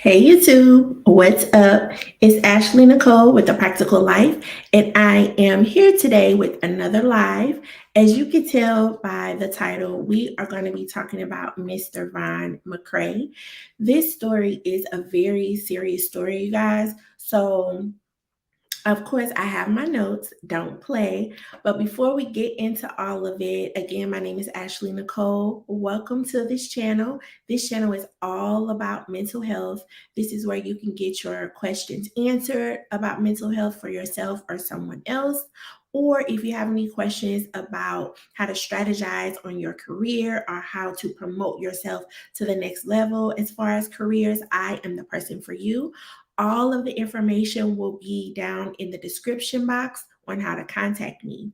Hey YouTube, what's up? It's Ashley Nicole with The Practical Life, and I am here today with another live. As you can tell by the title, we are going to be talking about Mr. Marvon McCray. This story is a very serious story, you guys. So of course, I have my notes, don't play. But before we get into all of it, again, my name is Ashley Nicole. Welcome to this channel. This channel is all about mental health. This is where you can get your questions answered about mental health for yourself or someone else. Or if you have any questions about how to strategize on your career or how to promote yourself to the next level as far as careers, I am the person for you. All of the information will be down in the description box on how to contact me.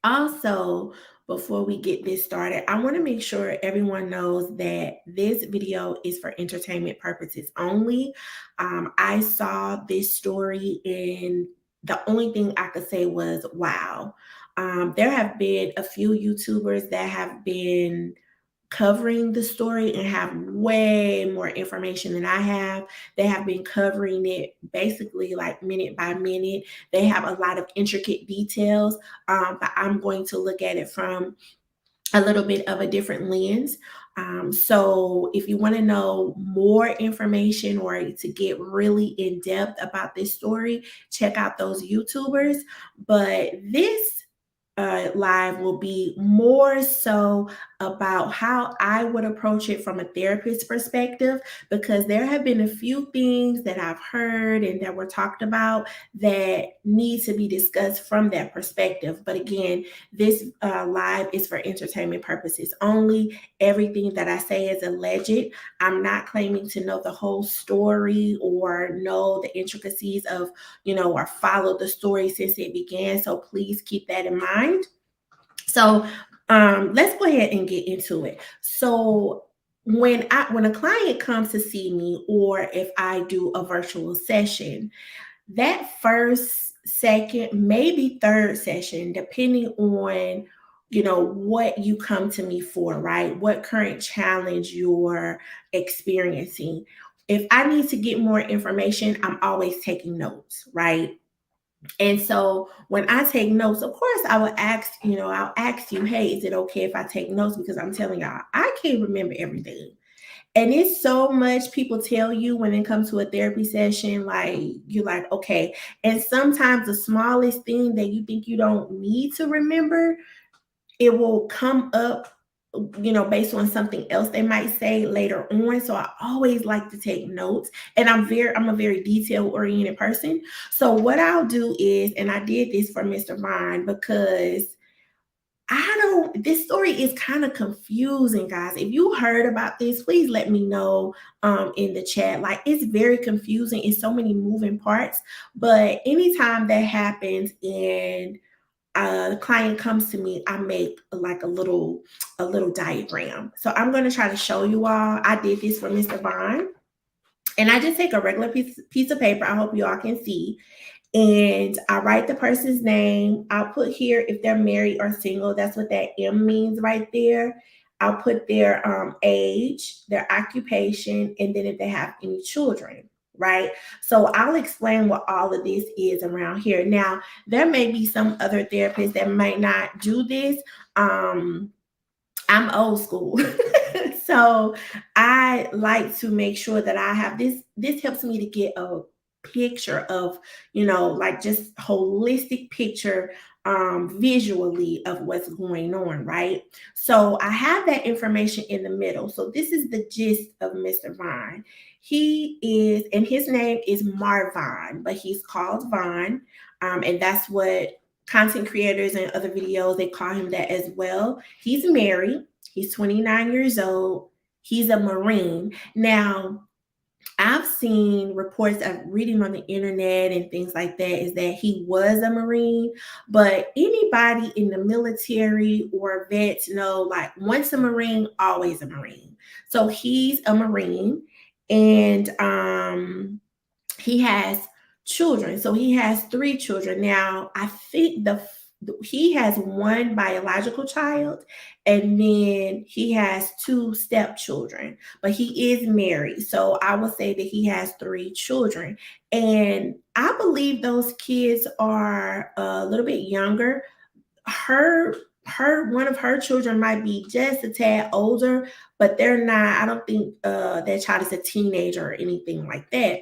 Also, before we get this started, I want to make sure everyone knows that this video is for entertainment purposes only. I saw this story and the only thing I could say was, wow. There have been a few YouTubers that have been covering the story and have way more information than I have. They have been covering it basically like minute by minute. They have a lot of intricate details, but I'm going to look at it from a little bit of a different lens. So if you want to know more information or to get really in depth about this story, check out those YouTubers. But this live will be more so about how I would approach it from a therapist perspective, because there have been a few things that I've heard and that were talked about that need to be discussed from that perspective. But again, this live is for entertainment purposes only. Everything that I say is alleged. I'm not claiming to know the whole story or know the intricacies of, or follow the story since it began. So please keep that in mind. So let's go ahead and get into it. So when a client comes to see me, or if I do a virtual session, that first, second, maybe third session, depending on what you come to me for, right? What current challenge you're experiencing. If I need to get more information, I'm always taking notes, right? And so when I take notes, of course, I'll ask you, hey, is it okay if I take notes? Because I'm telling y'all, I can't remember everything. And it's so much people tell you when it comes to a therapy session, like you're like, okay. And sometimes the smallest thing that you think you don't need to remember, it will come up, based on something else they might say later on. So I always like to take notes, and I'm a very detail oriented person. So what I'll do is, and I did this for Mr. Vine because this story is kind of confusing, guys. If you heard about this, please let me know in the chat. Like, it's very confusing. It's so many moving parts, but anytime that happens and the client comes to me, I make like a little diagram. So I'm going to try to show you all. I did this for Mr. Vaughn, and I just take a regular piece of paper. I hope you all can see. And I write the person's name. I'll put here if they're married or single. That's what that M means right there. I'll put their age, their occupation, and then if they have any children, right? So I'll explain what all of this is around here. Now, there may be some other therapists that might not do this. I'm old school. So I like to make sure that I have this. This helps me to get a picture of, like just holistic picture visually of what's going on, right? So I have that information in the middle. So this is the gist of Mr. Vine. And his name is Marvon, but he's called Vaughn. And that's what content creators and other videos, they call him that as well. He's married. He's 29 years old. He's a Marine. Now, I've seen reports of reading on the internet and things like that is that he was a Marine, but anybody in the military or vets know, like, once a Marine, always a Marine. So he's a Marine, and he has children. So he has three children. Now, I think he has one biological child, and then he has two stepchildren, but he is married. So I would say that he has three children. And I believe those kids are a little bit younger. Her one of her children might be just a tad older, but they're not, I don't think that child is a teenager or anything like that.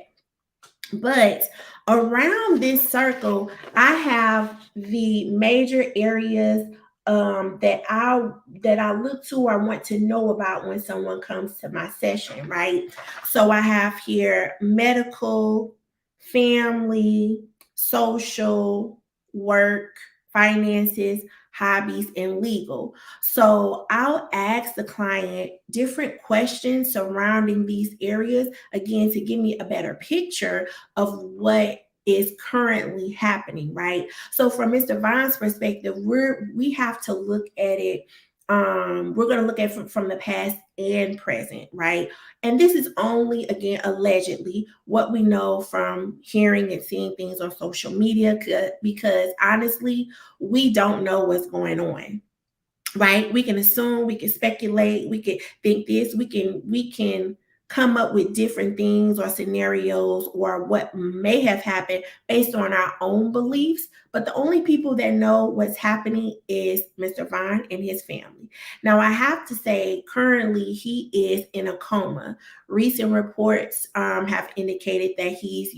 But around this circle, I have the major areas that I look to or want to know about when someone comes to my session, right? So I have here medical, family, social, work, finances, hobbies, and legal. So I'll ask the client different questions surrounding these areas, again, to give me a better picture of what is currently happening, right? So from Mr. Vaughn's perspective, we have to look at it. We're going to look at it from the past and present, right? And this is only, again, allegedly what we know from hearing and seeing things on social media, because honestly, we don't know what's going on, right? We can assume, we can speculate, we can think this, we can come up with different things or scenarios or what may have happened based on our own beliefs. But the only people that know what's happening is Mr. Vaughn and his family. Now, I have to say, currently he is in a coma. Recent reports have indicated that he's,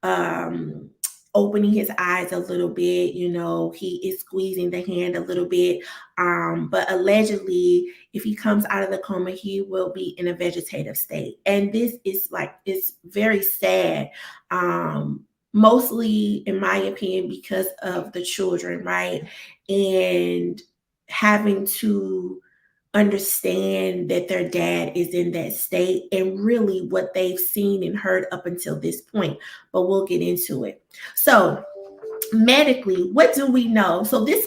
um, opening his eyes a little bit. He is squeezing the hand a little bit. But allegedly, if he comes out of the coma, he will be in a vegetative state. And this is it's very sad. Mostly, in my opinion, because of the children, right? And having to understand that their dad is in that state and really what they've seen and heard up until this point. But we'll get into it. So, medically, what do we know? So this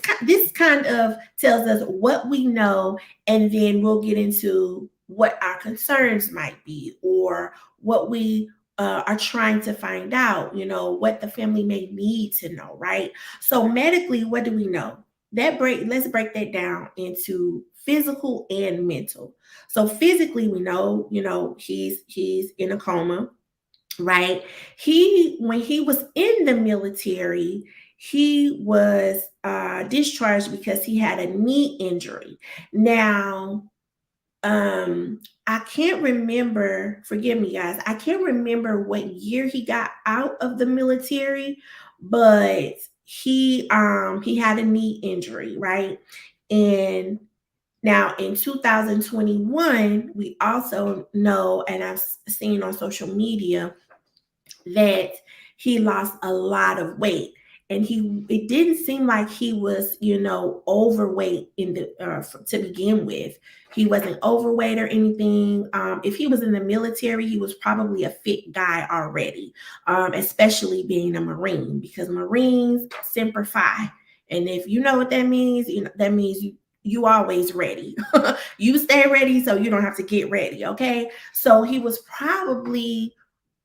kind of tells us what we know, and then we'll get into what our concerns might be, or what we are trying to find out, what the family may need to know, right? So medically, what do we know? Let's break that down into physical and mental. So physically, we know, he's in a coma, right? When he was in the military, he was discharged because he had a knee injury. Now, I can't remember, forgive me guys, I can't remember what year he got out of the military, but he had a knee injury, right? And now in 2021, we also know, and I've seen on social media, that he lost a lot of weight. And it didn't seem like he was, overweight to begin with. He wasn't overweight or anything. If he was in the military, he was probably a fit guy already, especially being a Marine, because Marines semper fi. And if you know what that means, that means you always ready. You stay ready so you don't have to get ready, okay? So he was probably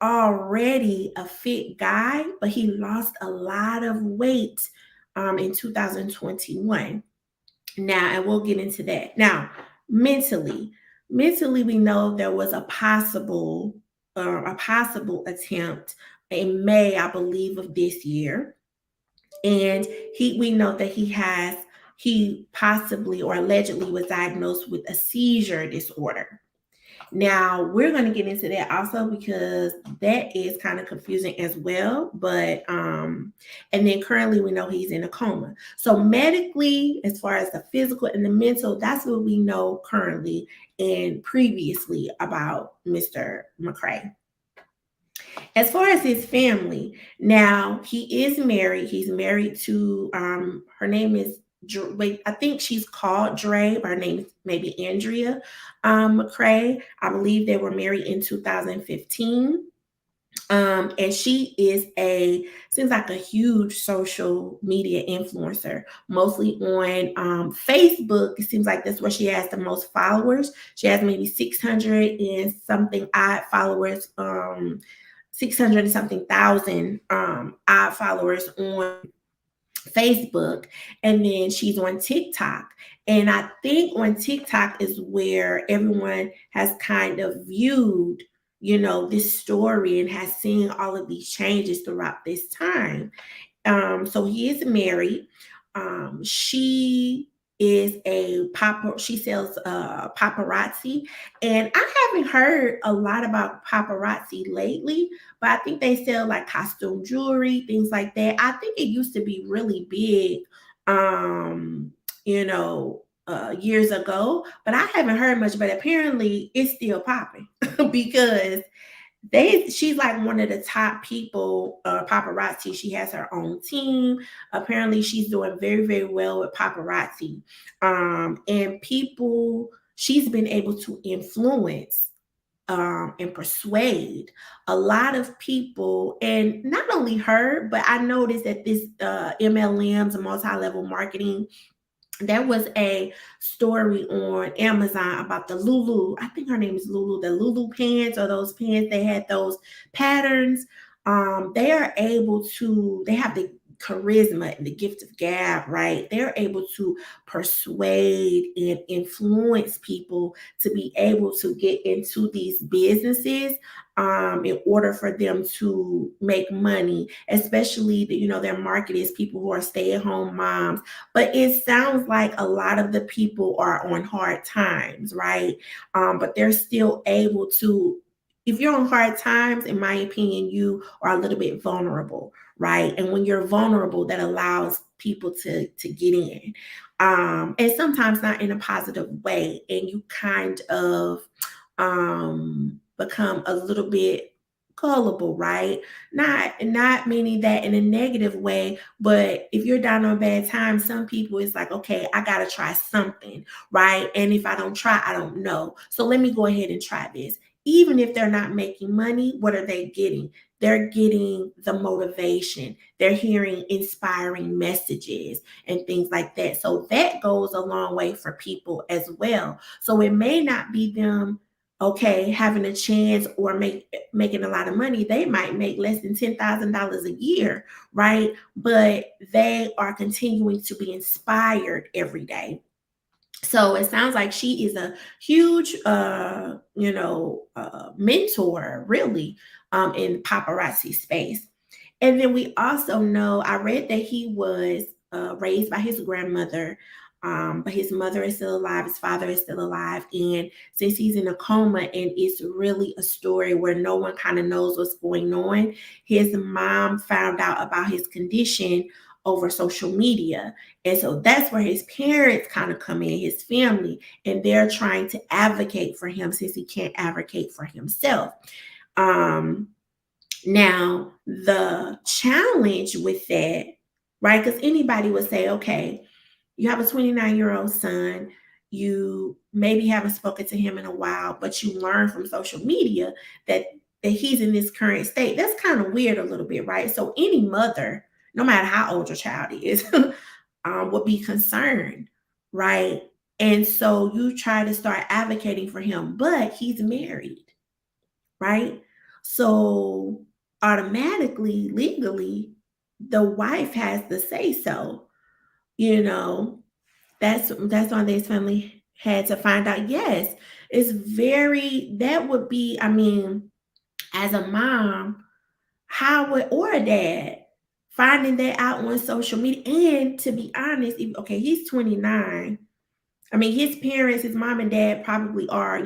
already a fit guy, but he lost a lot of weight in 2021. Now, and we'll get into that. Now, mentally, we know there was a possible attempt in May, I believe, of this year, and we know that he possibly or allegedly was diagnosed with a seizure disorder. Now, we're going to get into that also, because that is kind of confusing as well. But and then currently we know he's in a coma. So medically, as far as the physical and the mental, that's what we know currently and previously about Mr. McCray. As far as his family, now he is married. He's married to her name is, wait, I think she's called Dre, but her name is maybe Andrea McCray. I believe they were married in 2015. And she seems like a huge social media influencer, mostly on Facebook. It seems like that's where she has the most followers. She has maybe 600 and something odd followers, 600 and something thousand odd followers on Facebook, and then she's on TikTok. And I think on TikTok is where everyone has kind of viewed, this story and has seen all of these changes throughout this time. So he is married. She is a pop. She sells paparazzi, and I haven't heard a lot about paparazzi lately. But I think they sell like costume jewelry, things like that. I think it used to be really big, years ago. But I haven't heard much. But apparently, it's still popping because she's like one of the top people, paparazzi. She has her own team. Apparently she's doing very, very well with paparazzi. And people, she's been able to influence and persuade a lot of people, and not only her, but I noticed that this MLMs, multi-level marketing, there was a story on Amazon about the Lulu. I think her name is Lulu, the Lulu pants, or those pants, they had those patterns. They are able to, they have the charisma and the gift of gab, right? They're able to persuade and influence people to be able to get into these businesses in order for them to make money, especially their market is people who are stay-at-home moms. But it sounds like a lot of the people are on hard times, right? But they're still able to, if you're on hard times, in my opinion, you are a little bit vulnerable, right? And when you're vulnerable, that allows people to get in. And sometimes not in a positive way. And you kind of become a little bit gullible, right? Not meaning that in a negative way, but if you're down on bad times, some people it's like, okay, I gotta try something, right? And if I don't try, I don't know. So let me go ahead and try this. Even if they're not making money, what are they getting? They're getting the motivation. They're hearing inspiring messages and things like that. So that goes a long way for people as well. So it may not be them, okay, having a chance or making a lot of money. They might make less than $10,000 a year, right? But they are continuing to be inspired every day. So it sounds like she is a huge, mentor, really, in paparazzi space. And then we also know, I read that he was raised by his grandmother, but his mother is still alive, his father is still alive. And since he's in a coma, and it's really a story where no one kind of knows what's going on, his mom found out about his condition over social media. And so that's where his parents kind of come in, his family, and they're trying to advocate for him since he can't advocate for himself. Um, Now, the challenge with that, right? Because anybody would say, okay, you have a 29-year-old son, you maybe haven't spoken to him in a while, but you learn from social media that he's in this current state. That's kind of weird a little bit, right? So any mother, no matter how old your child is, would be concerned, right? And so you try to start advocating for him, but he's married, right? So automatically, legally, the wife has to say so. You know, that's why this family had to find out. Yes, it's very, that would be, I mean, as a mom, how would, or a dad, finding that out on social media. And to be honest, okay, he's 29. I mean, his parents, his mom and dad probably are,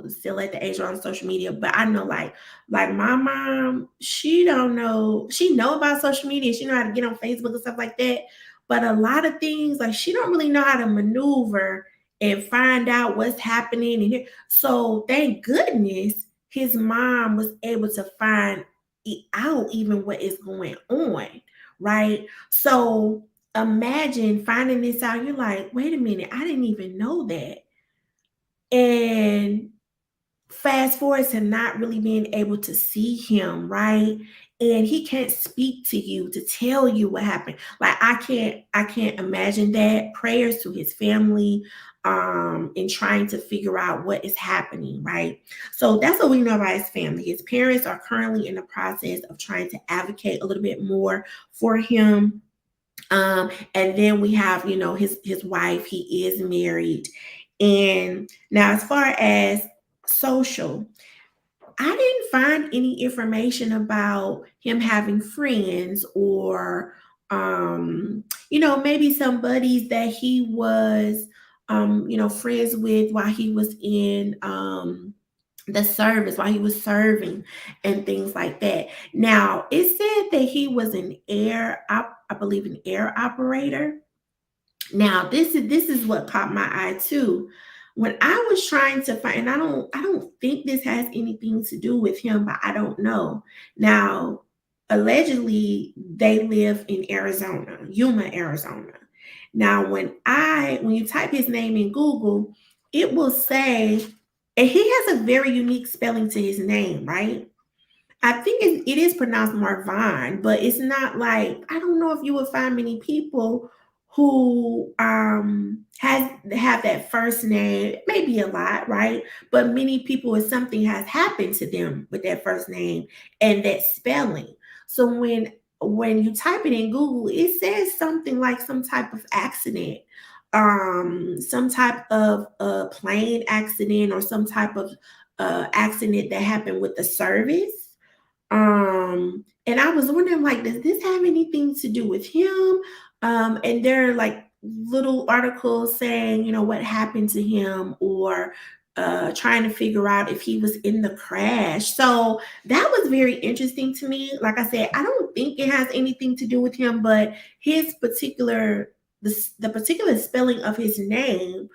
still at the age on social media. But I know, like my mom, she don't know. She know about social media. She know how to get on Facebook and stuff like that. But a lot of things, like she don't really know how to maneuver and find out what's happening. And so, thank goodness, his mom was able to find out even what is going on, right? So imagine finding this out. You're like, wait a minute, I didn't even know that. And fast forward to not really being able to see him, right? And he can't speak to you to tell you what happened. Like I can't imagine that. Prayers to his family, and trying to figure out what is happening, right? So that's what we know about his family. His parents are currently in the process of trying to advocate a little bit more for him. And then we have, his wife. He is married. And now, as far as social, I didn't find any information about him having friends or, maybe some buddies that he was, friends with while he was in the service, while he was serving and things like that. Now, it said that he was I believe an air operator. Now, this is what caught my eye too. When I was trying to find, and I don't think this has anything to do with him, but I don't know. Now, allegedly, they live in Arizona, Yuma, Arizona. Now, when you type his name in Google, it will say, and he has a very unique spelling to his name, right? I think it is pronounced Marvon, but it's not like, I don't know if you would find many people who has have that first name. Maybe a lot, right? But many people, if something has happened to them with that first name and that spelling. So when you type it in Google, it says something like some type of accident, some type of plane accident, or some type of accident that happened with the service. And I was wondering, like, does this have anything to do with him? And there are like little articles saying, what happened to him, or trying to figure out if he was in the crash. So that was very interesting to me. Like I said, I don't think it has anything to do with him, but his particular the particular spelling of his name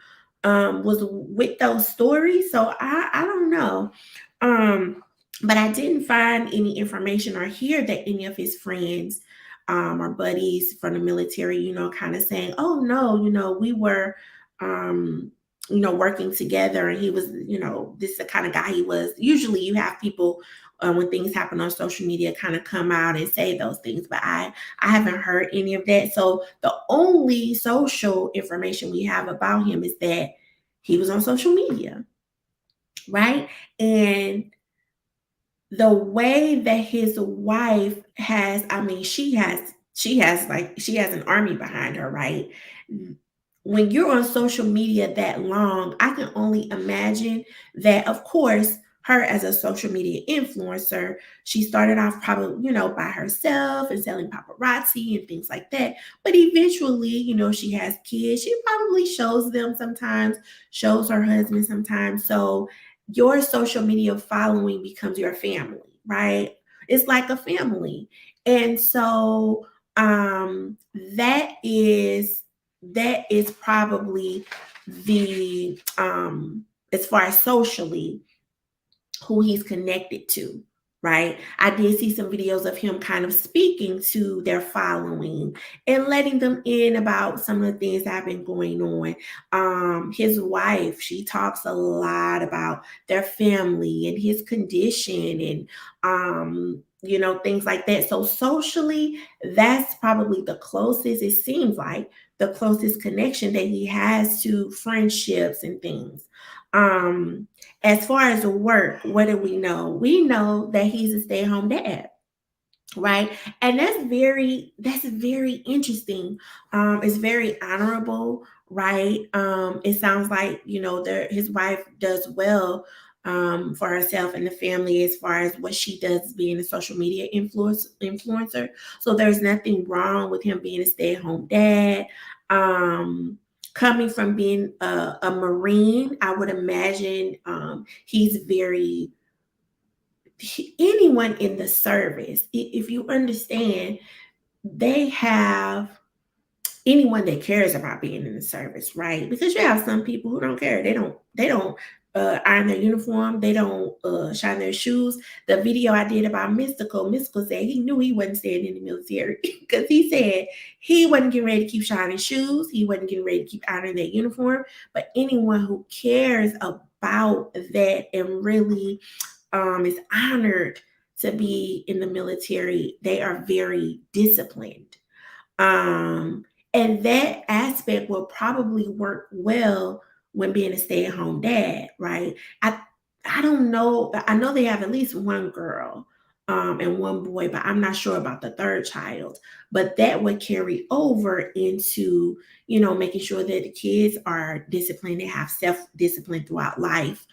was with those stories. So I don't know. Um, but I didn't find any information or hear that any of his friends or buddies from the military, kind of saying, oh no, we were, um, working together, and he was, this is the kind of guy he was. Usually you have people, when things happen on social media, kind of come out and say those things, but I haven't heard any of that. So the only social information we have about him is that he was on social media, right? And the way that his wife has, I mean, she has an army behind her, right? When you're on social media that long, I can only imagine that, of course, her as a social media influencer, she started off probably, by herself and selling paparazzi and things like that. But eventually, she has kids. She probably shows them sometimes, shows her husband sometimes. So your social media following becomes your family, right? It's like a family. And so um that is that is probably the as far as socially, who he's connected to, right? I did see some videos of him kind of speaking to their following and letting them in about some of the things that have been going on. His wife, she talks a lot about their family and his condition, and things like that. So socially, that's probably the closest, it seems like, the closest connection that he has to friendships and things. As far as work, what do we know? We know that he's a stay-at-home dad, right? And that's very interesting. It's very honorable, right? It sounds like, his wife does well for herself and the family, as far as what she does being a social media influencer. So there's nothing wrong with him being a stay-at-home dad. Coming from being a Marine, I would imagine he's very, anyone in the service, if you understand, they have anyone that cares about being in the service, right? Because you have some people who don't care. They don't iron their uniform. They don't shine their shoes. The video I did about Mystical said he knew he wasn't staying in the military because he said he wasn't getting ready to keep shining shoes. He wasn't getting ready to keep ironing their uniform. But anyone who cares about that and really is honored to be in the military, they are very disciplined. Um, and that aspect will probably work well when being a stay-at-home dad, right? I don't know. I know they have at least one girl. and one boy, but I'm not sure about the third child. But that would carry over into, making sure that the kids are disciplined, they have self discipline throughout life.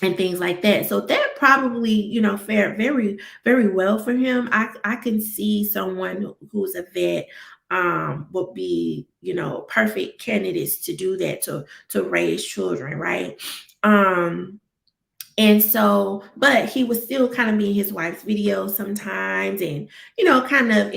And things like that. So that probably, fared very, very well for him. I can see someone who's a vet would be, perfect candidates to do that, to raise children, right? And so, but he would still kind of be in his wife's videos sometimes and, kind of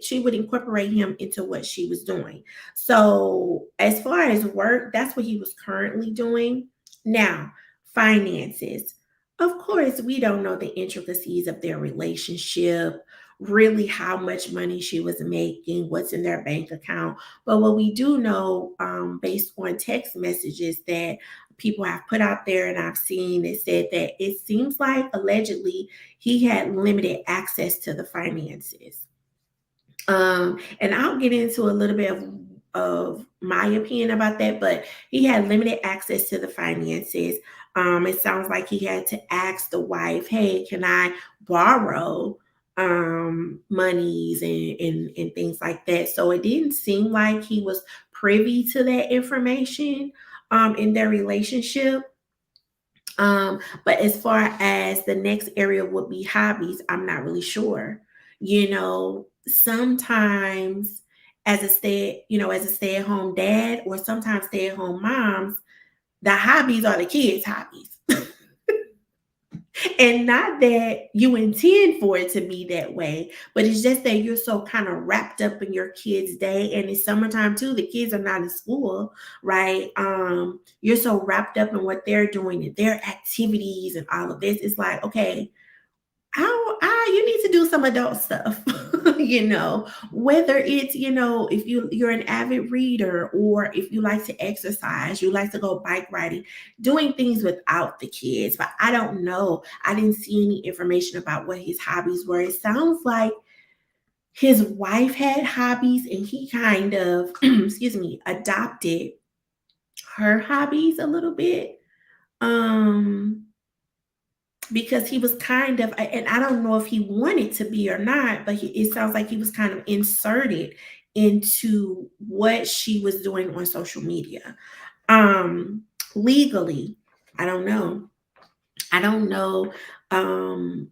she would incorporate him into what she was doing. So, as far as work, that's what he was currently doing. Now, finances. Of course, we don't know the intricacies of their relationship, really how much money she was making, what's in their bank account. But what we do know, based on text messages that people have put out there and I've seen, it said that it seems like allegedly he had limited access to the finances. And I'll get into a little bit of my opinion about that, but he had limited access to the finances. It sounds like he had to ask the wife, hey, can I borrow monies and things like that? So it didn't seem like he was privy to that information in their relationship. But as far as the next area would be hobbies, I'm not really sure. Sometimes as a stay-at-home dad or sometimes stay-at-home moms, the hobbies are the kids' hobbies. And not that you intend for it to be that way, but it's just that you're so kind of wrapped up in your kids' day. And it's summertime too. The kids are not in school, right? You're so wrapped up in what they're doing and their activities and all of this. It's like, okay, you need to do some adult stuff, whether it's, if you're an avid reader or if you like to exercise, you like to go bike riding, doing things without the kids. But I don't know. I didn't see any information about what his hobbies were. It sounds like his wife had hobbies and he kind of, excuse me, adopted her hobbies a little bit. Because he was kind of, and I don't know if he wanted to be or not, but it sounds like he was kind of inserted into what she was doing on social media. Legally, I don't know. I don't know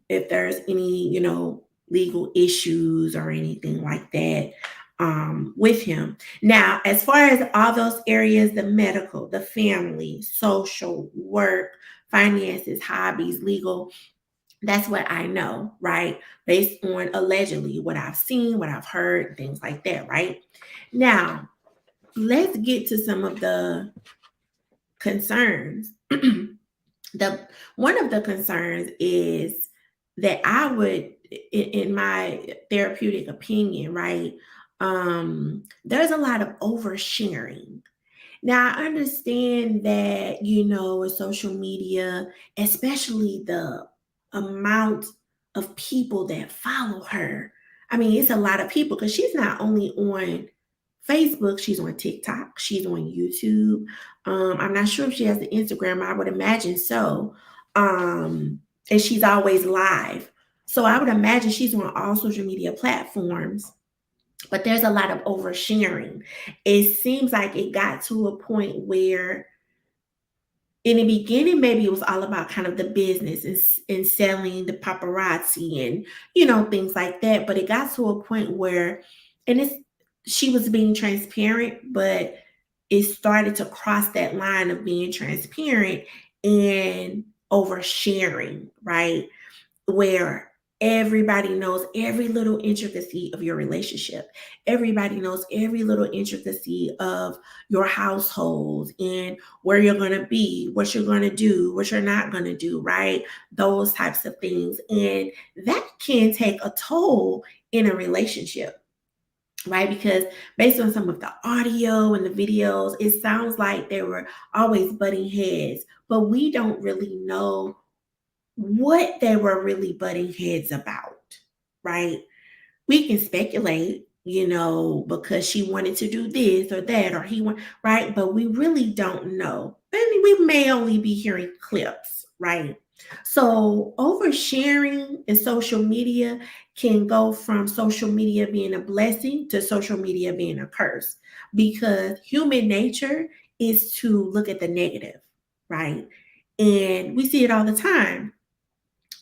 if there's any, legal issues or anything like that with him. Now, as far as all those areas, the medical, the family, social, work, finances, hobbies, legal, that's what I know, right? Based on allegedly what I've seen, what I've heard, things like that, right? Now, let's get to some of the concerns. The one of the concerns is that I would, in my therapeutic opinion, right? There's a lot of oversharing. Now, I understand that, with social media, especially the amount of people that follow her. I mean, it's a lot of people because she's not only on Facebook, she's on TikTok, she's on YouTube. I'm not sure if she has an Instagram, I would imagine so. And she's always live. So I would imagine she's on all social media platforms, but there's a lot of oversharing. It seems like it got to a point where in the beginning, maybe it was all about kind of the business and selling the paparazzi and, things like that. But it got to a point where, and she was being transparent, but it started to cross that line of being transparent and oversharing, right? Where everybody knows every little intricacy of your relationship. Everybody knows every little intricacy of your household and where you're going to be, what you're going to do, what you're not going to do, right? Those types of things. And that can take a toll in a relationship, right? Because based on some of the audio and the videos, it sounds like they were always butting heads, but we don't really know what they were really butting heads about, right? We can speculate, because she wanted to do this or that, or he want, right? But we really don't know. And we may only be hearing clips, right? So oversharing in social media can go from social media being a blessing to social media being a curse, because human nature is to look at the negative, right? And we see it all the time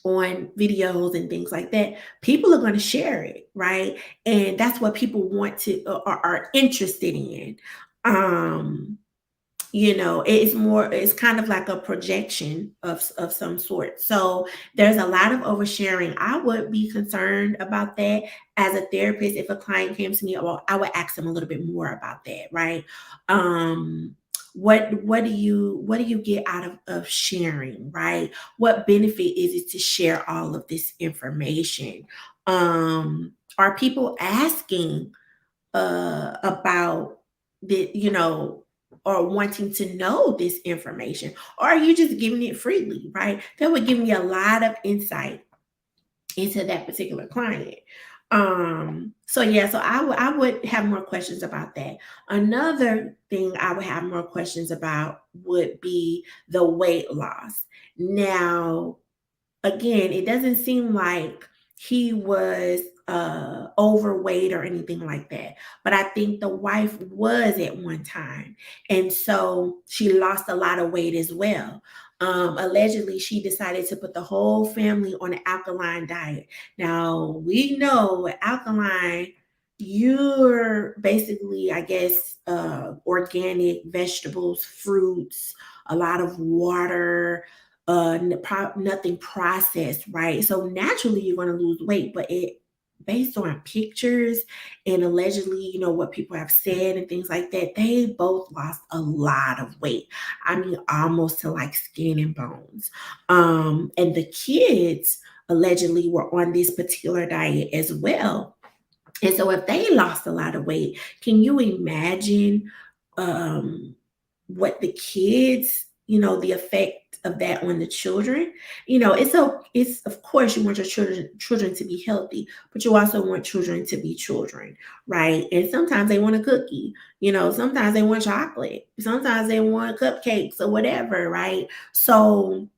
on videos and things like that. People are going to share it, right? And that's what people want to are interested in. Um, it's kind of like a projection of some sort. So there's a lot of oversharing. I would be concerned about that as a therapist. If a client came to me, well, I would ask them a little bit more about that, right? What do you get out of sharing, right? What benefit is it to share all of this information? Are people asking about the, or wanting to know this information, or are you just giving it freely, right? That would give me a lot of insight into that particular client. So yeah, so I would have more questions about that. Another thing I would have more questions about would be the weight loss. Now, again, it doesn't seem like he was overweight or anything like that. But I think the wife was at one time. And so she lost a lot of weight as well. Allegedly, she decided to put the whole family on an alkaline diet. Now, we know with alkaline, you're basically, I guess, organic vegetables, fruits, a lot of water, nothing processed, right? So naturally you're going to lose weight, but it based on pictures and allegedly, what people have said and things like that, they both lost a lot of weight. I mean, almost to like skin and bones. And the kids allegedly were on this particular diet as well. And so if they lost a lot of weight, can you imagine um what the kids, the effect of that on the children? It's of course you want your children to be healthy, but you also want children to be children, right? And sometimes they want a cookie, sometimes they want chocolate, sometimes they want cupcakes or whatever, right? So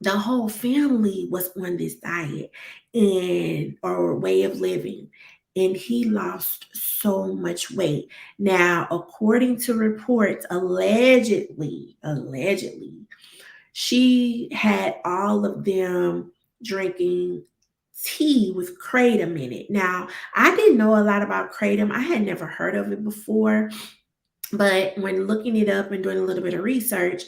the whole family was on this diet and or way of living, and he lost so much weight. Now, according to reports, allegedly she had all of them drinking tea with kratom in it. Now, I didn't know a lot about kratom. I had never heard of it before. But when looking it up and doing a little bit of research,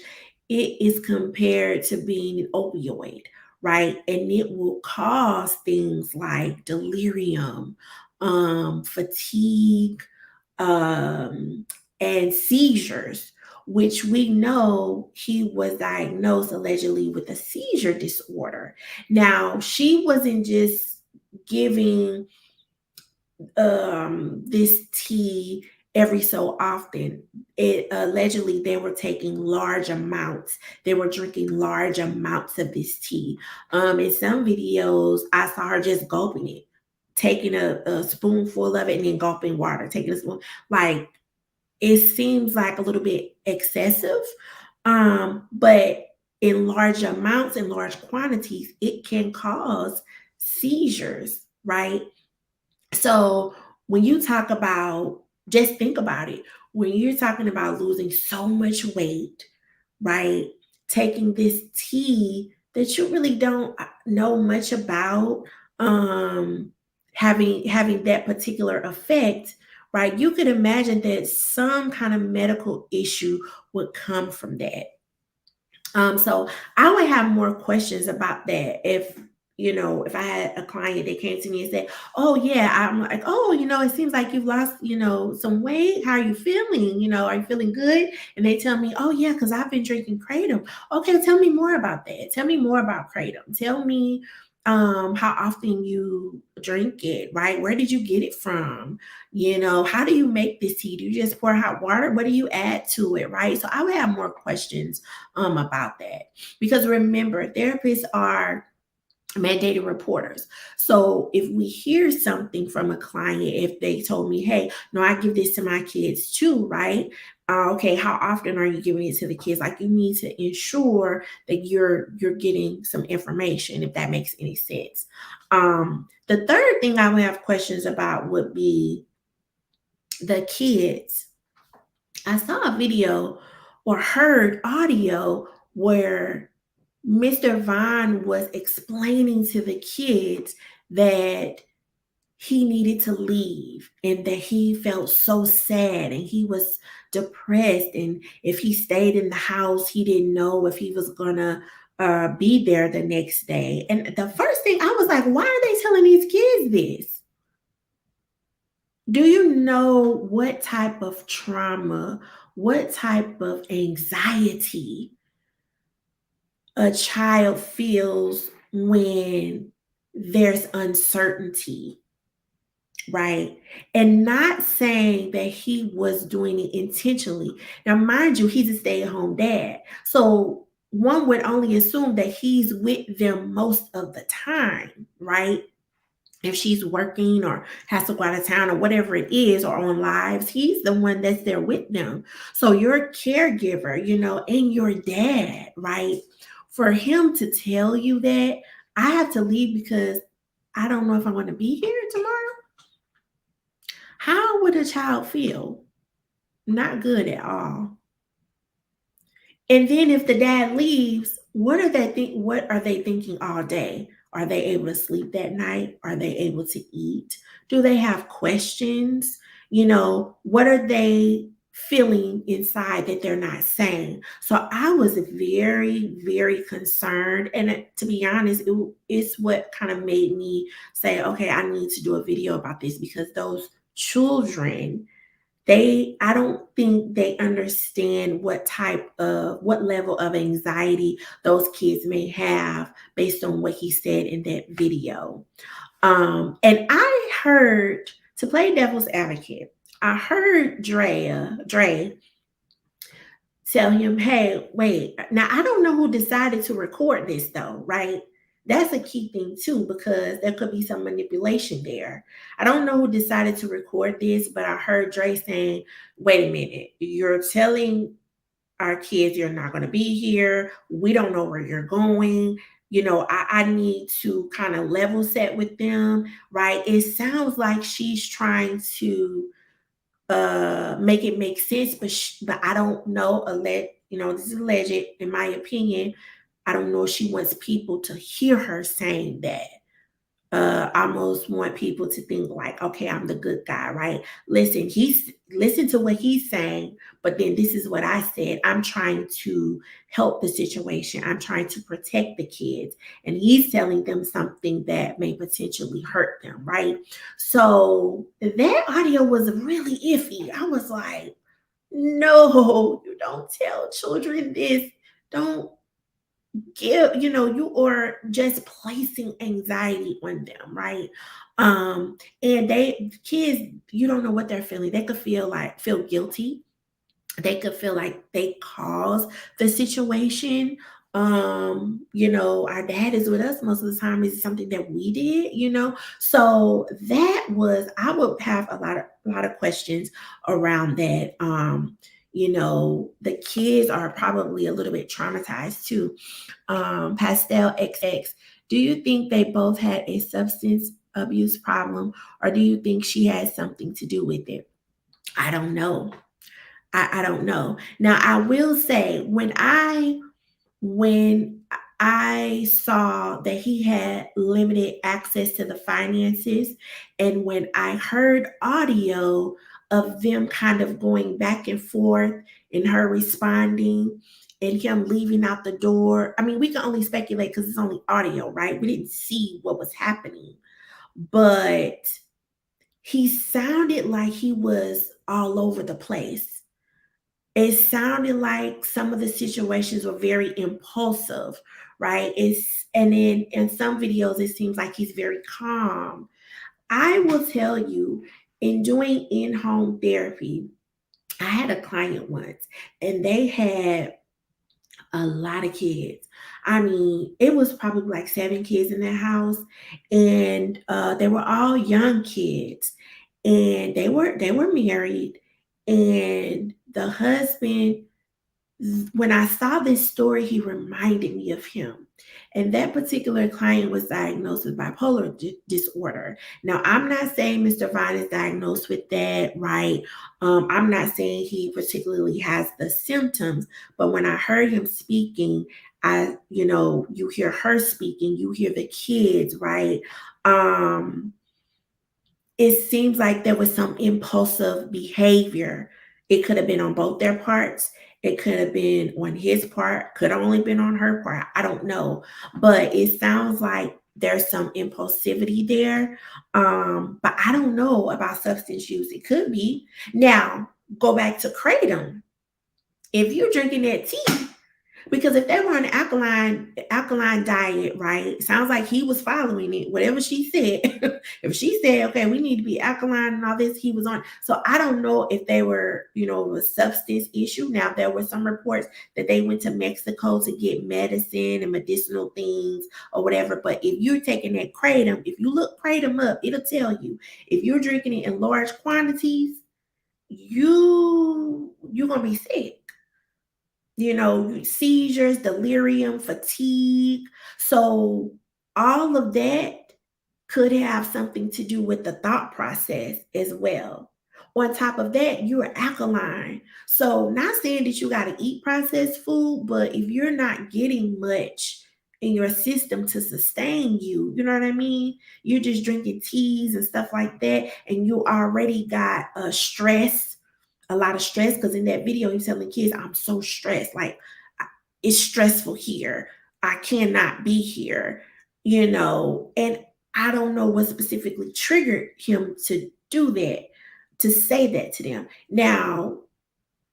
it is compared to being an opioid, right? And it will cause things like delirium, fatigue, um, and seizures, which we know he was diagnosed allegedly with a seizure disorder. Now, she wasn't just giving this tea every so often. It allegedly they were taking large amounts. They were drinking large amounts of this tea. In some videos, I saw her just gulping it, taking a spoonful of it and then gulping water, taking a spoon. Like, it seems like a little bit excessive, but in large amounts, in large quantities, it can cause seizures, right? So when you talk about, just think about it. When you're talking about losing so much weight, right? Taking this tea that you really don't know much about, um, having that particular effect, right? You could imagine that some kind of medical issue would come from that. So I would have more questions about that if I had a client that came to me and said, "Oh yeah," I'm like, "Oh, it seems like you've lost, some weight. How are you feeling? Are you feeling good?" And they tell me, "Oh yeah, because I've been drinking kratom." Okay, tell me more about that. Tell me more about kratom. Tell me how often you drink it, right? Where did you get it from? How do you make this tea? Do you just pour hot water? What do you add to it, right? So I would have more questions about that, because remember, therapists are mandated reporters. So if we hear something from a client, if they told me, hey, no, I give this to my kids too, right? Okay, how often are you giving it to the kids? Like, you need to ensure that you're getting some information, if that makes any sense. The third thing I would have questions about would be the kids. I saw a video or heard audio where Mr. Vaughn was explaining to the kids that he needed to leave and that he felt so sad and he was depressed. And if he stayed in the house, he didn't know if he was going to be there the next day. And the first thing I was like, why are they telling these kids this? Do you know what type of trauma, what type of anxiety a child feels when there's uncertainty, right? And not saying that he was doing it intentionally. Now, mind you, he's a stay at home dad. So one would only assume that he's with them most of the time, right? If she's working or has to go out of town or whatever it is, or on lives, he's the one that's there with them. So your caregiver, and your dad, right? For him to tell you that I have to leave because I don't know if I'm going to be here tomorrow, how would a child feel? Not good at all. And then if the dad leaves, what are they thinking all day? Are they able to sleep that night? Are they able to eat? Do they have questions? What are they feeling inside that they're not saying? So I was very, very concerned. And to be honest, it's what kind of made me say, okay, I need to do a video about this, because those children, I don't think they understand what level of anxiety those kids may have based on what he said in that video. And I heard, to play devil's advocate, I heard Dre tell him, hey, wait, now I don't know who decided to record this though, right? That's a key thing too, because there could be some manipulation there. I don't know who decided to record this, but I heard Dre saying, wait a minute, you're telling our kids you're not going to be here. We don't know where you're going. I need to kind of level set with them, right? It sounds like she's trying to make it make sense, but I don't know. This is alleged, in my opinion. I don't know if she wants people to hear her saying that. Almost want people to think like, okay, I'm the good guy, right? Listen to what he's saying, but then this is what I said. I'm trying to help the situation. I'm trying to protect the kids, and he's telling them something that may potentially hurt them, right? So that audio was really iffy. I was like, no, you don't tell children this. Don't you are just placing anxiety on them, right? And kids, you don't know what they're feeling. They could feel guilty. They could feel like they caused the situation. Our dad is with us most of the time. Is something that we did. So I would have a lot of questions around that. The kids are probably a little bit traumatized too. Pastel XX, do you think they both had a substance abuse problem, or do you think she had something to do with it? I don't know. I don't know. Now I will say, when I saw that he had limited access to the finances, and when I heard audio of them kind of going back and forth and her responding and him leaving out the door. I mean, we can only speculate because it's only audio, right? We didn't see what was happening, but he sounded like he was all over the place. It sounded like some of the situations were very impulsive, right? And then in some videos, it seems like he's very calm. I will tell you, in doing in-home therapy, I had a client once, and they had a lot of kids. I mean, it was probably like 7 kids in that house, and they were all young kids, and they were married, and the husband, when I saw this story, he reminded me of him. And that particular client was diagnosed with bipolar disorder. Now, I'm not saying Mr. Vine is diagnosed with that, right? I'm not saying he particularly has the symptoms, but when I heard him speaking, you hear her speaking, you hear the kids, right? Um, it seems like there was some impulsive behavior. It could have been on both their parts. It could have been on his part, could have only been on her part. I don't know. But it sounds like there's some impulsivity there. But I don't know about substance use. It could be. Now, go back to Kratom. If you're drinking that tea, because if they were on an alkaline diet, right? Sounds like he was following it. Whatever she said, if she said, "Okay, we need to be alkaline and all this," he was on. So I don't know if they were, a substance issue. Now there were some reports that they went to Mexico to get medicine and medicinal things or whatever. But if you're taking that kratom, if you look kratom up, it'll tell you if you're drinking it in large quantities, you're gonna be sick, seizures, delirium, fatigue. So all of that could have something to do with the thought process as well. On top of that, you're alkaline. So, not saying that you got to eat processed food, but if you're not getting much in your system to sustain you, you know what I mean? You're just drinking teas and stuff like that, and you already got a lot of stress. Because in that video, he's telling kids, "I'm so stressed. Like, it's stressful here. I cannot be here," and I don't know what specifically triggered him to do that, to say that to them. Now,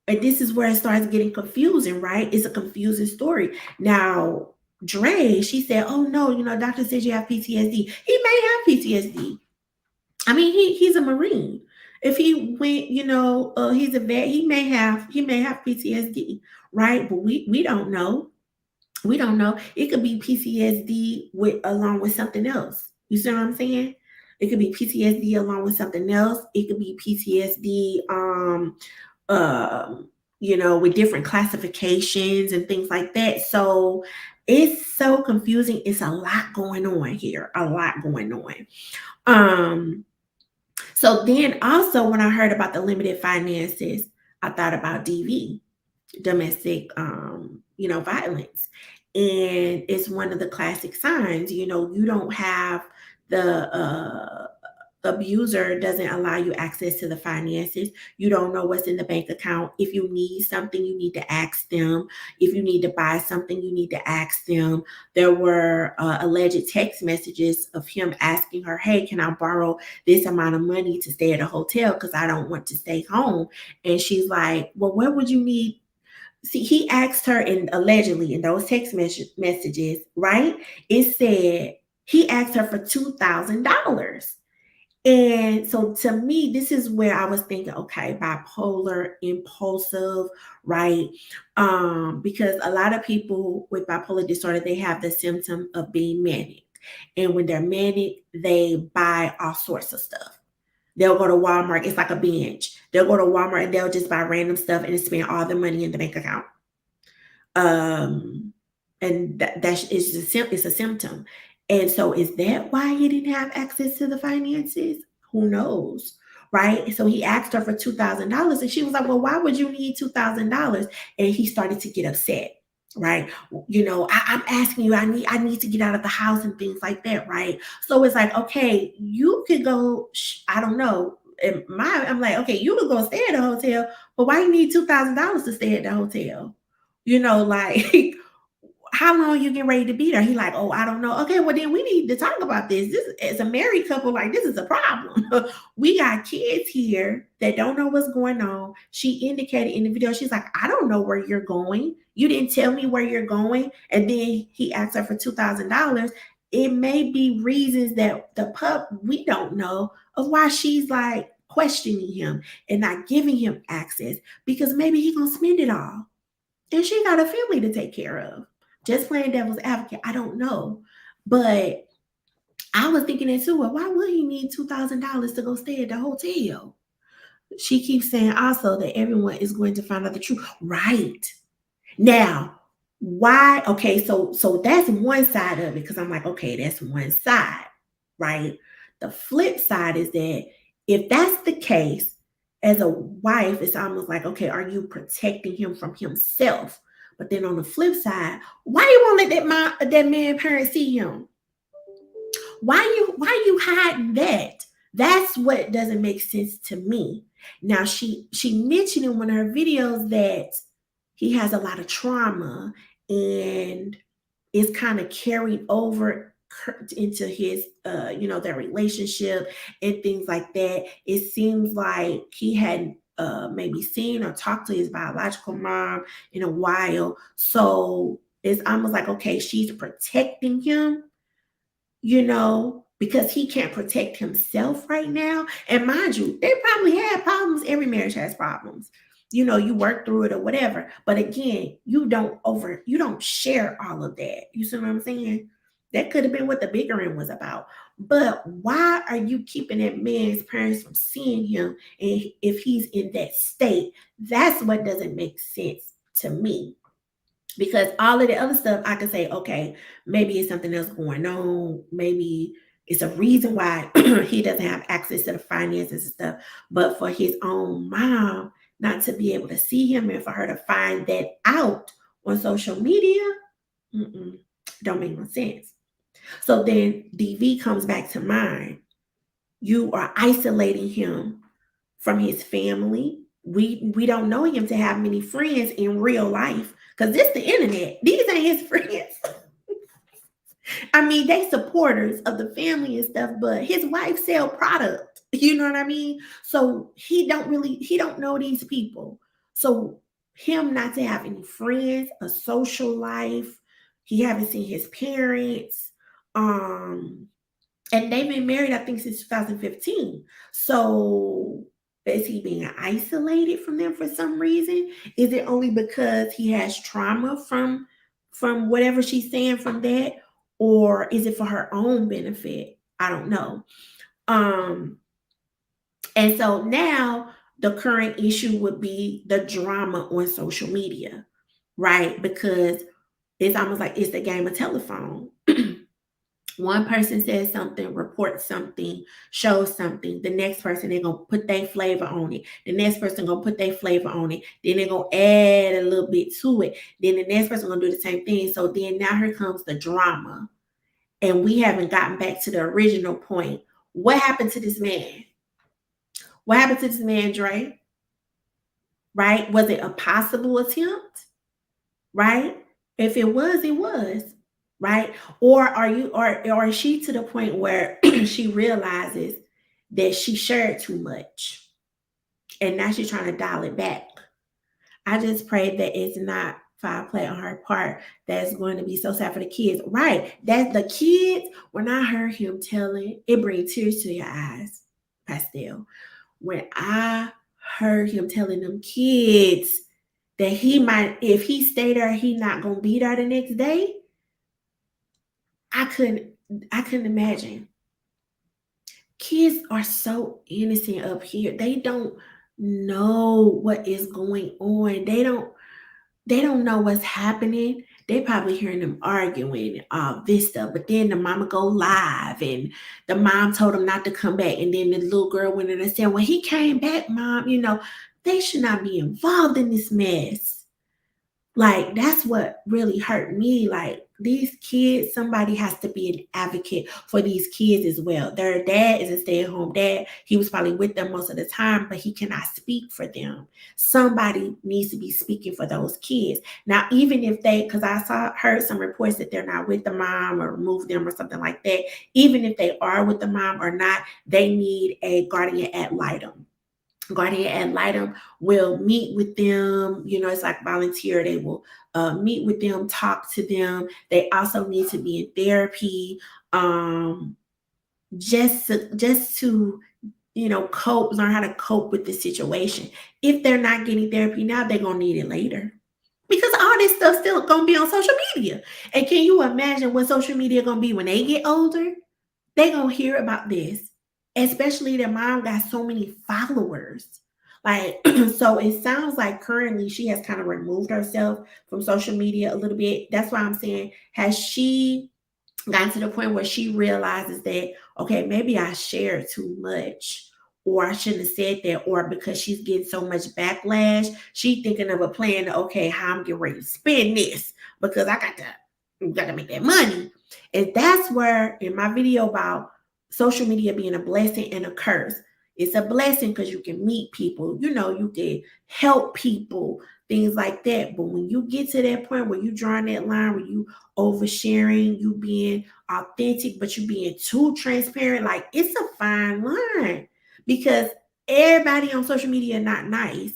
and this is where it starts getting confusing, right? It's a confusing story. Now, Dre, she said, "Oh no, doctor says you have PTSD." He may have PTSD. I mean, he's a Marine. If he went, he's a vet, he may have PTSD, right? But we don't know. We don't know. It could be PTSD along with something else. You see what I'm saying? It could be PTSD along with something else. It could be PTSD, with different classifications and things like that. So it's so confusing. It's a lot going on here. A lot going on. Um, so then also when I heard about the limited finances, I thought about DV, domestic violence. And it's one of the classic signs. You don't have the abuser doesn't allow you access to the finances. You don't know what's in the bank account. If you need something, you need to ask them. If you need to buy something, you need to ask them. There were alleged text messages of him asking her, "Hey, can I borrow this amount of money to stay at a hotel because I don't want to stay home?" And she's like, "Well, where would you need?" See, he asked her, and allegedly in those text messages, right? It said he asked her for $2,000. And so to me, this is where I was thinking, okay, bipolar, impulsive, right? Because a lot of people with bipolar disorder, they have the symptom of being manic. And when they're manic, they buy all sorts of stuff. They'll go to Walmart, it's like a binge. They'll go to Walmart and they'll just buy random stuff and spend all the money in the bank account. Um, and it's a symptom. And so is that why he didn't have access to the finances? Who knows? Right. So he asked her for $2,000 and she was like, "Well, why would you need $2,000?" And he started to get upset. Right. I'm asking you, I need to get out of the house and things like that. Right. So it's like, okay, you could go, I don't know. I'm like, okay, you could go stay at a hotel, but why you need $2,000 to stay at the hotel? Like, how long you getting ready to be there? He like, "Oh, I don't know." Okay, well then we need to talk about this. This as a married couple, like this is a problem. We got kids here that don't know what's going on. She indicated in the video, she's like, "I don't know where you're going. You didn't tell me where you're going." And then he asked her for $2,000. It may be reasons that we don't know of why she's like questioning him and not giving him access because maybe he gonna spend it all and she got a family to take care of. Just playing devil's advocate. I don't know. But I was thinking it too. Well, why would he need $2,000 to go stay at the hotel? She keeps saying also that everyone is going to find out the truth. Right. Now, why? Okay, so that's one side of it because I'm like, okay, that's one side, right? The flip side is that if that's the case, as a wife, it's almost like, okay, are you protecting him from himself? But then on the flip side, why you won't let that man parents see him? Why you hiding that? That's what doesn't make sense to me. Now she mentioned in one of her videos that he has a lot of trauma and is kind of carried over into his their relationship and things like that. It seems like he hadn't maybe seen or talked to his biological mom in a while. So it's almost like, okay, she's protecting him, because he can't protect himself right now. And mind you, they probably had problems. Every marriage has problems. You work through it or whatever. But again, you don't share all of that. You see what I'm saying? That could have been what the bickering was about. But why are you keeping that man's parents from seeing him? And if he's in that state, that's what doesn't make sense to me. Because all of the other stuff, I could say, okay, maybe it's something else going on. Maybe it's a reason why he doesn't have access to the finances and stuff. But for his own mom not to be able to see him and for her to find that out on social media, don't make no sense. So then DV comes back to mind. You are isolating him from his family. We don't know him to have many friends in real life because this the internet. These ain't his friends. I mean, they supporters of the family and stuff, but his wife sell product. You know what I mean? So he don't know these people. So him not to have any friends, a social life, he haven't seen his parents. And they've been married, I think, since 2015. So is he being isolated from them for some reason? Is it only because he has trauma from whatever she's saying from that? Or is it for her own benefit? I don't know. And so now the current issue would be the drama on social media, right? Because it's almost like it's the game of telephone. One person says something, reports something, shows something. The next person, they're going to put their flavor on it. The next person going to put their flavor on it. Then they're going to add a little bit to it. Then the next person going to do the same thing. So then now here comes the drama. And we haven't gotten back to the original point. What happened to this man? What happened to this man, Dre? Right? Was it a possible attempt? Right? If it was, it was. Right? Or is she to the point where she realizes that she shared too much and now she's trying to dial it back? I just pray that it's not foul play on her part that's going to be so sad for the kids. Right. That the kids, when I heard him telling, it brings tears to your eyes, Pastel. When I heard him telling them kids that he might, if he stay there, he not gonna be there the next day. I couldn't imagine. Kids are so innocent up here. They don't know what is going on. They don't know what's happening. They probably hearing them arguing and all this stuff. But then the mama go live and the mom told him not to come back. And then the little girl went in and said, well, he came back, mom. They should not be involved in this mess. Like, that's what really hurt me. Like, these kids, somebody has to be an advocate for these kids as well. Their dad is a stay-at-home dad. He was probably with them most of the time, but he cannot speak for them. Somebody needs to be speaking for those kids. Now, even if because I heard some reports that they're not with the mom or removed them or something like that. Even if they are with the mom or not, they need a guardian ad litem. Guardian ad litem will meet with them. It's like volunteer. They will meet with them, talk to them. They also need to be in therapy, just to learn how to cope with the situation. If they're not getting therapy now, they're gonna need it later. because all this stuff still gonna be on social media. And can you imagine what social media gonna be when they get older? They gonna hear about this, especially their mom got so many followers. Like, so it sounds like currently she has kind of removed herself from social media a little bit. That's why I'm saying, has she gotten to the point where she realizes that, okay, maybe I shared too much, or I shouldn't have said that, or because she's getting so much backlash, she thinking of a plan to, okay, how I'm getting ready to spend this because I got to make that money. And that's where in my video about social media being a blessing and a curse, it's a blessing because you can meet people, you can help people, things like that. But when you get to that point where you drawing that line, where you oversharing, you being authentic, but you being too transparent, like it's a fine line because everybody on social media not nice.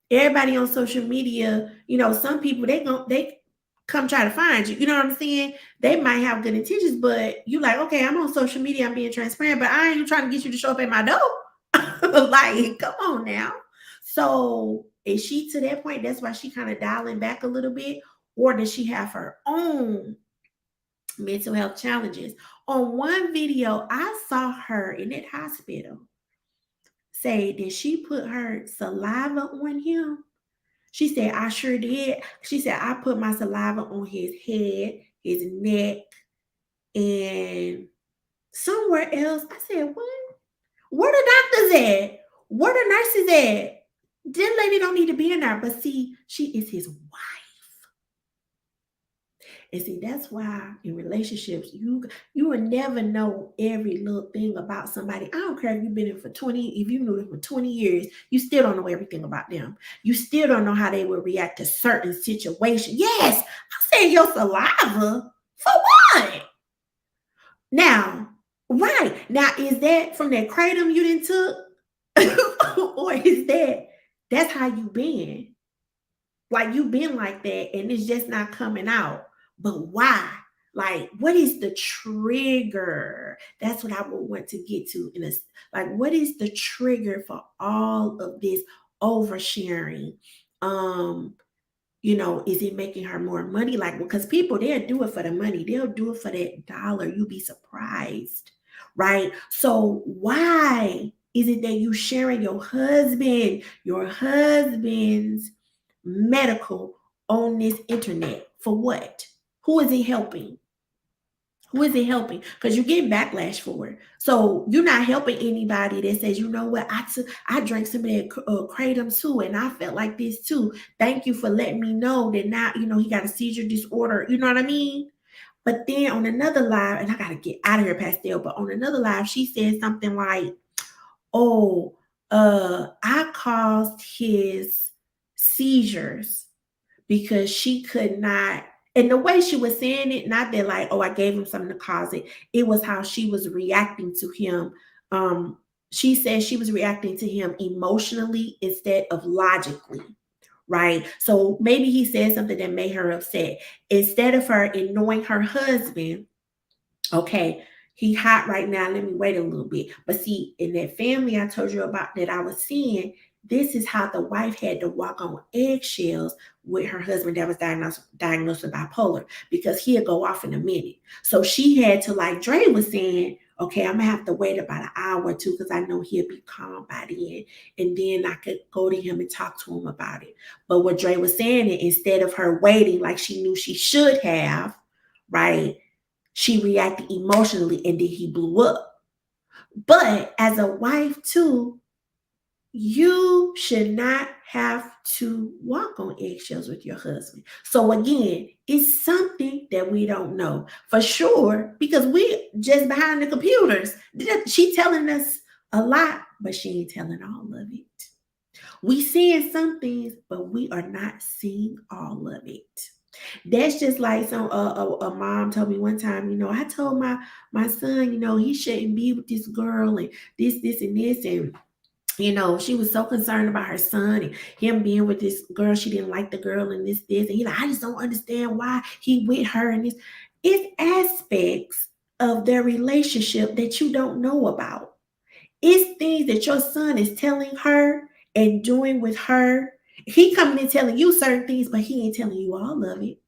Everybody on social media, some people they come try to find you. You know what I'm saying? They might have good intentions, but you like, okay, I'm on social media, I'm being transparent, but I ain't trying to get you to show up at my door. Like, come on now. So is she to that point? That's why she kind of dialing back a little bit, or does she have her own mental health challenges? On one video, I saw her in that hospital say that she put her saliva on him. She said, I sure did. She said, I put my saliva on his head, his neck, and somewhere else. I said, what? Where the doctors at? Where the nurses at? This lady don't need to be in there. But see, she is his wife. And see, that's why in relationships, you will never know every little thing about somebody. I don't care if you've been in for 20, if you knew them for 20 years, you still don't know everything about them. You still don't know how they will react to certain situations. Yes, I'm saying your saliva. For what? Now, right. Now, is that from that kratom you didn't took? Or is that's how you been? Like you've been like that and it's just not coming out. But why? Like, what is the trigger? That's what I would want to get to in a like, what is the trigger for all of this oversharing? Um, is it making her more money? Like, because people, they'll do it for the money, they'll do it for that dollar. You'll be surprised, right? So, why is it that you sharing your husband's medical on this internet? For what? Who is it helping? Who is it helping? Because you get backlash for it. So you're not helping anybody that says, you know what, I drank some of that kratom too, and I felt like this too. Thank you for letting me know that now, he got a seizure disorder. You know what I mean? But then on another live, and I gotta get out of here, Pastel, but on another live, she said something like, oh, I caused his seizures because she could not, and the way she was saying it, not that like, oh, I gave him something to cause it. It was how she was reacting to him. She said she was reacting to him emotionally instead of logically, right? So maybe he said something that made her upset. Instead of her ignoring her husband, okay, he hot right now. Let me wait a little bit. But see, in that family I told you about that I was seeing, this is how the wife had to walk on eggshells with her husband that was diagnosed with bipolar, because he'll go off in a minute. So she had to, like Dre was saying, okay, I'm gonna have to wait about an hour or two because I know he'll be calm by then. And then I could go to him and talk to him about it. But what Dre was saying, instead of her waiting like she knew she should have, right? She reacted emotionally and then he blew up. But as a wife, too, you should not have to walk on eggshells with your husband. So again, it's something that we don't know for sure because we just behind the computers. She telling us a lot, but she ain't telling all of it. We seeing some things, but we are not seeing all of it. That's just like a mom told me one time, I told my son, he shouldn't be with this girl and this and this, and she was so concerned about her son and him being with this girl. She didn't like the girl and this, and I just don't understand why he with her and this. It's aspects of their relationship that you don't know about. It's things that your son is telling her and doing with her, He coming and telling you certain things, but he ain't telling you all of it.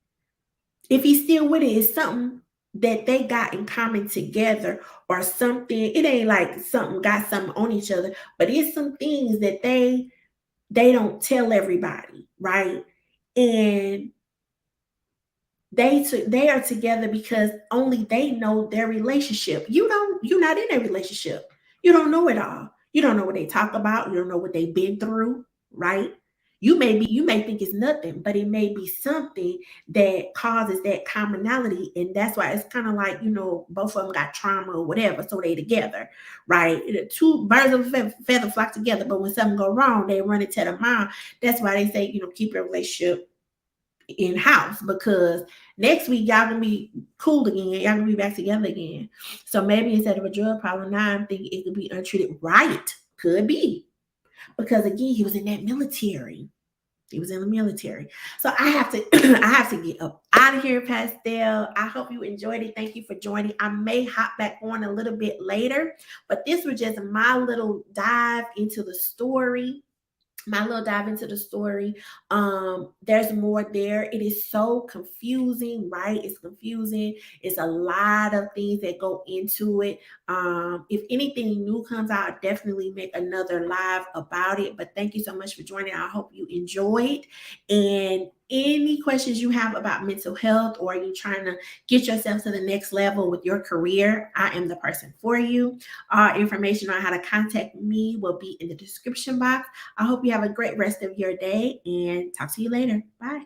If he's still with it, it's something that they got in common together or something. It ain't like something got something on each other, but it's some things that they don't tell everybody, right? And they are together because only they know their relationship. You're not in a relationship. You don't know it all. You don't know what they talk about. You don't know what they've been through, right? You may think it's nothing, but it may be something that causes that commonality. And that's why it's kind of like, both of them got trauma or whatever, so they together, right? Two birds of a feather flock together, but when something go wrong, they run into the mom. That's why they say, keep your relationship in house, because next week y'all gonna be cool again. Y'all gonna be back together again. So maybe instead of a drug problem, now I'm thinking it could be untreated riot. Could be. Because again, he was in that military. He was in the military. So I have to I have to get up out of here, Pastel. I hope you enjoyed it. Thank you for joining. I may hop back on a little bit later, but this was just my little dive into the story. There's more there. It is so confusing, right? It's confusing. It's a lot of things that go into it. If anything new comes out, I'll definitely make another live about it. But thank you so much for joining. I hope you enjoyed. And any questions you have about mental health, or you trying to get yourself to the next level with your career, I am the person for you. Information on how to contact me will be in the description box. I hope you have a great rest of your day, and talk to you later. Bye.